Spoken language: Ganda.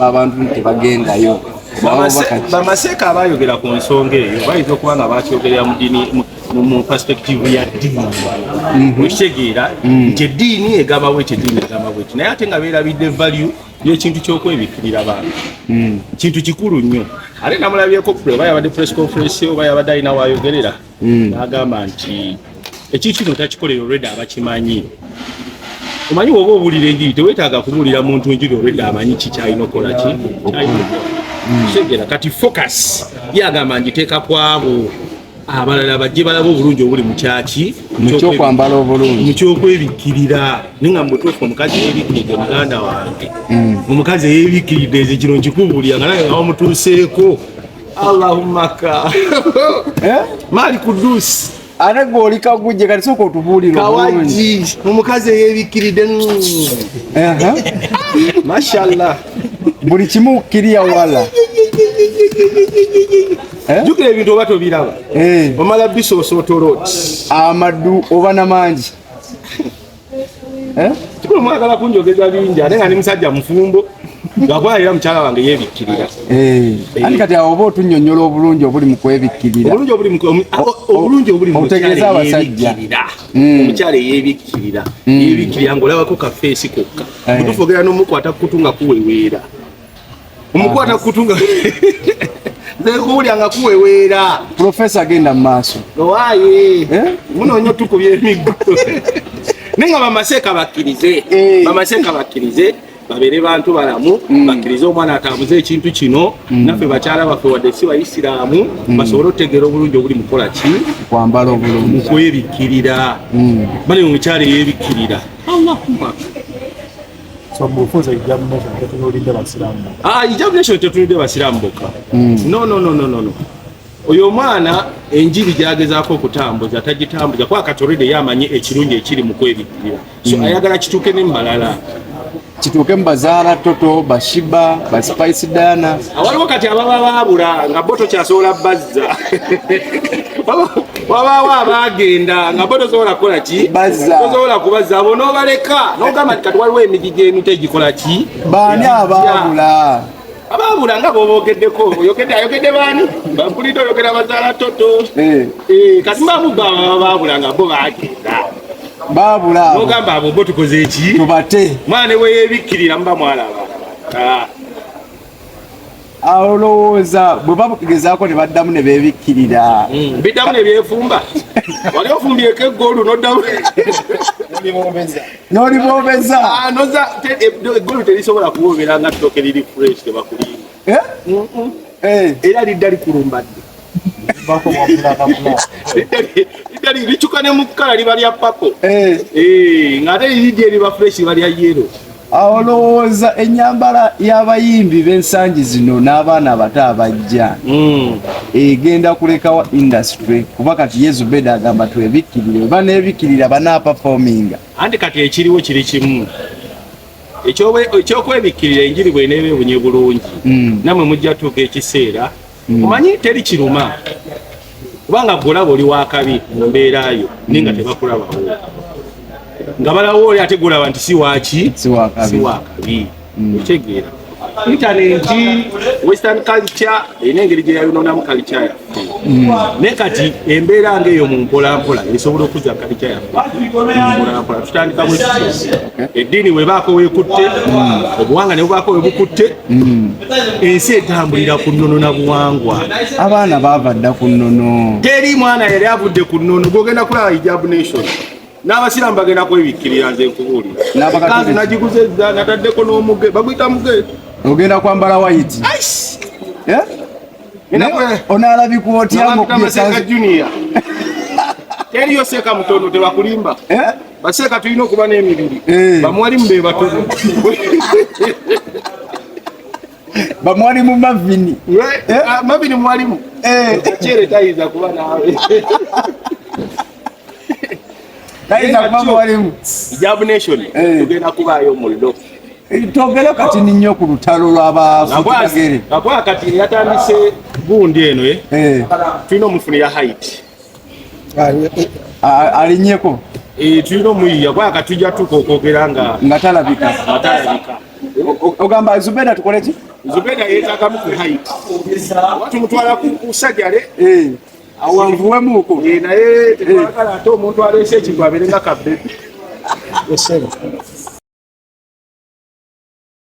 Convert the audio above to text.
abantu tebagendayo. Bamaseka abayogera ku nsonga eyo bayinza okuba nga bakyogerera mu ddiini mu perspective ya ddiini wekitegeera nti eddiini egambawo ekyo eddiini egambawo ekyo naye ate nga beerabidde value y'ekintu ky'okwebikkirira abantu kintu kikulu nnyo ate namulabyeko oba yabadde press conference oba yabadde alina waayogerera n'agamba nti ekintu kino takikolera olwedde abakimanyi omanyi woba owulira enjiri teweetaaga kubuulira muntu enjiri olwedde amanyi kikyalina okukola ki segera kati focus yagamba ngiteeka kwabo abalala bajje balaba obulungi obuli mu kyaki mukyokwambala obulungi mukyokwebikkirira ninga mutuufu omukazi yeebikkiridde muganda wange omukazi yeebikkiridde eze kino nkikubuulira nga naye nga wamutuuseeko allahumaka maali kudusi ate gweoli kagujje kati sooka otubuulira kawaji omukazi yeebikkiridde mashallah buli kimu kiriya wala jukira ebintu oba tobiraba omala bisoosootoroti amaddu oba namangi kikulu mwagala kunjogeza bingi ate nga ndi musajja mufumbo ngakwalira mukyala wange yeebikkirira ati kati awo oba otunnyonnyola obulungi obuli mu kwebikkirira obulungi obuli obutegeeza abasajja omukyala yeebikkirira yeebikkirira ng'olabako kafeesi kokka mutuufu ogera n'omukwata kutu nga kuweweera omukwata kutu nga nekuwulya nga kuweweera profesa agenda mu maaso owaaye munoonya otukubya emiggo naye nga bamaseeka bakkirize babeere bantu balamu bakkirize omwana atambuze ekintu kino naffe bakyala baffe wadde si bayisiraamu basobole okutegeera obulungi obuli mukola ki kwambala obulungi mukwebikkirira bane omukyala yeebikkirira allahumma examination tetunulidde basiraamu bokka no oyo omwana enjiri gyagezaako okutambuza tagitambuza kuba katorede yamanyi ekirungi ekiri mu kwebikkirira so ayagala kituuke ne mubalala kituuke mu bazaala toto bashiba baspice dana awaliwo kati ababa baabula nga bo tokyasobola bazza wabaawo abaagenda nga bo tosobola kukola ki tosobola kubazza abo n'obaleka n'ogamba nti kati waliwo emigigi enu tegikola ki baani abaabula nga boobogeddeko ayogedde baani bampulidde oyogera bazaala toto kati mbamugba baabula nga bo baagenda baabula n'ogamba abo bo tukoze eki tubate mwana we yeebikkirira mba mwalaba olowooza bwe babugezaako ne baddamu ne beebikkirira biddamu ne byefumba wali ofumbyeko eggolu noddamu n'oliboobeza eggolu terisobola kuboobera nga ttooke liri fresh tebakulinda era lidda likulumbadde lidda licuka ne mu kkala liba lya papo ng'ate liriddi eriba fresh liba lya yero. Olowooza ennyambala y'abayimbi b'ensangi zino n'abaana abato abajja egenda kulekawa industry kuba kati Yezu Beda agamba twebikkirire oba neebikkirira banaapafominga anti kati ekiriwo kiri kimu ekyokwebikkirira enjiri bw'eneeba ebunye bulungi namwe mujja tuuka ekiseera omanyi teri kiruma kubanga golaba oli wakabi mu mbeerayo naye nga tebakulabawo nga balawo oli ate gulaba nti si wakabi otegeera intaneti western culture erina engeri gye yayonoonamu culture yaffe naye kati embeera ng'eyo mu mpolampola esobola okuzza culture yaffe mpolampola tutandika bwe eddiini webaako weekutte obuwanga ne bubaako we bukutte ensi etambulira ku nnono na buwangwa abaana baava dda ku nnono teri mwana yali avudde ku nnono gwogenda kulaba hijab nation n'abasiraamu bagenda kwebikkirira nze nkubuulira kanzu nagiguzezza nataddeko n'omuge baguyita muge ogenda kwambala white onaalabika otya junior teriyo seeka mutono tebakulimba baseeka tulina okuba n'emibiri bamwalimu be batono bamwalimu mavini mavini mwalimu kyere tayiza kuba naawe hijab nation tugenda kubaayo muliro togera kati ninnyo ku lutalo lw'abafutagere akola kati yatandise gundi eno tulina omufunira height alinnyeko tulina omuyiya kola kati tujja tuka okwogera nga talabika ogamba Zubeda tukole ki Zubeda yeetaaga mu height tumutwala ku sajjale awanvuwemuuko naye tetwagala ate omuntu aleese ekintu abeere nga kabbebi